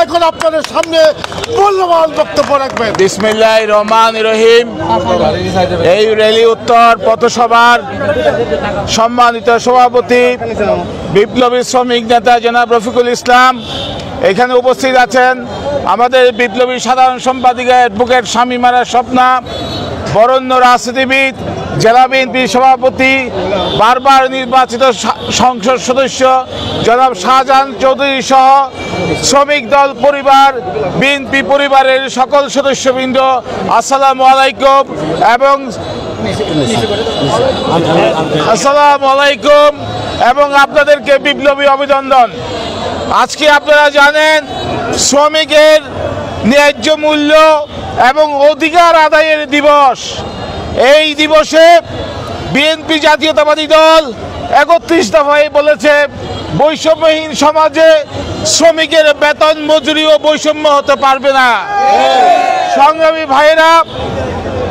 এখন আপনাদের সামনে মূল্যবান বক্তব্য রাখবেন। বিসমিল্লাহির রহমানির রহিম। এই রেলি উত্তর পথসভার সম্মানিত সভাপতি বিপ্লবী শ্রমিক নেতা জনাব রফিকুল ইসলাম এখানে উপস্থিত আছেন। আমাদের বিপ্লবী সাধারণ সম্পাদিকা অ্যাডভোকেট শামীমারা স্বপ্না, বরেণ্য রাজনীতিবিদ, জেলা বিএনপির সভাপতি, বারবার নির্বাচিত সংসদ সদস্য জনাব শাহজাহান চৌধুরী সহ শ্রমিক দল পরিবার, বিএনপি পরিবারের সকল সদস্যবৃন্দ, আসসালামু আলাইকুম এবং আপনাদেরকে বিপ্লবী অভিনন্দন। আজকে আপনারা জানেন শ্রমিকের ন্যায্য মূল্য এবং অধিকার আদায়ের দিবস। এই দিবসে বিএনপি জাতীয়তাবাদী দল ৩১ দফায় বলেছে বৈষম্যহীন সমাজে শ্রমিকের বেতন মজুরি ও বৈষম্য হতে পারবে না। সংগ্রামী ভাইরা,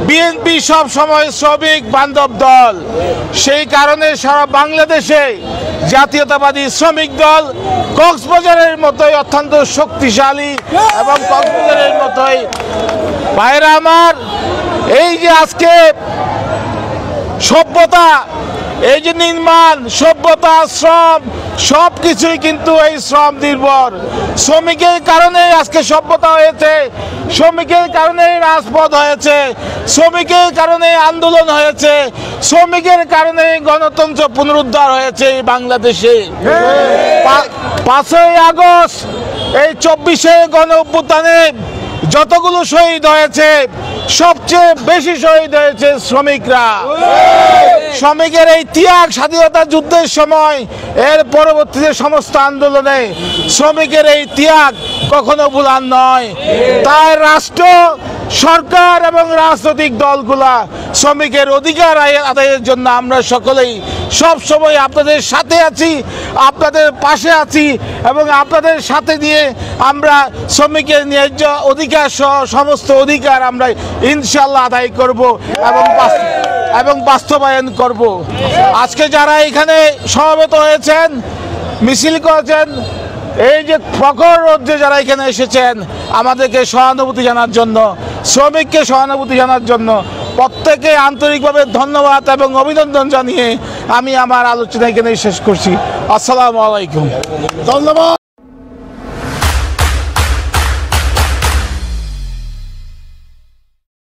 বিএনপি সব সময় শ্রমিক বান্ধব দল। সেই কারণে সারা বাংলাদেশে জাতীয়তাবাদী শ্রমিক দল কক্সবাজারের মতোই অত্যন্ত শক্তিশালী এবং কক্সবাজারের মতোই। ভাইরা আমার, এই যে আজকে সভ্যতা, এই যে নির্মাণ, সভ্যতা, শ্রম সব কিছুই কিন্তু এই শ্রম নির্ভর। শ্রমিকের কারণে আজকে সভ্যতা হয়েছে, শ্রমিকের কারণে রাজপথ হয়েছে, শ্রমিকের কারণে আন্দোলন হয়েছে, শ্রমিকের কারণে গণতন্ত্র পুনরুদ্ধার হয়েছে এই বাংলাদেশে। ৫ই আগস্ট, এই ২৪শে গণ অভ্যুত্থানে যতগুলো শহীদ হয়েছে সবচেয়ে বেশি শহীদ হয়েছে শ্রমিকরা। শ্রমিকের এই ত্যাগ স্বাধীনতা যুদ্ধের সময়, এর পরবর্তীতে সমস্ত আন্দোলনে শ্রমিকের এই ত্যাগ কখনো ভুলার নয়। তাই রাষ্ট্র, সরকার এবং রাজনৈতিক দলগুলা শ্রমিকের অধিকার আদায়ের জন্য আমরা সকলেই সব সময় আপনাদের সাথে আছি, আপনাদের পাশে আছি এবং আপনাদের সাথে নিয়ে আমরা শ্রমিকের ন্যায্য অধিকার সহ সমস্ত অধিকার আমরা ইনশাল্লাহ আদায় করব এবং বাস্তবায়ন করব। আজকে যারা এখানে সমবেত হয়েছেন, মিছিল করেছেন, এই যে প্রখর রোদ্রে যারা এখানে এসেছেন আমাদেরকে সহানুভূতি জানার জন্য, শ্রমিককে সহানুভূতি জানার জন্য প্রত্যেকে আন্তরিকভাবে ধন্যবাদ এবং অভিনন্দন জানিয়ে আমি আমার আলোচনা এখানে শেষ করছি। আসসালামু আলাইকুম। ধন্যবাদ।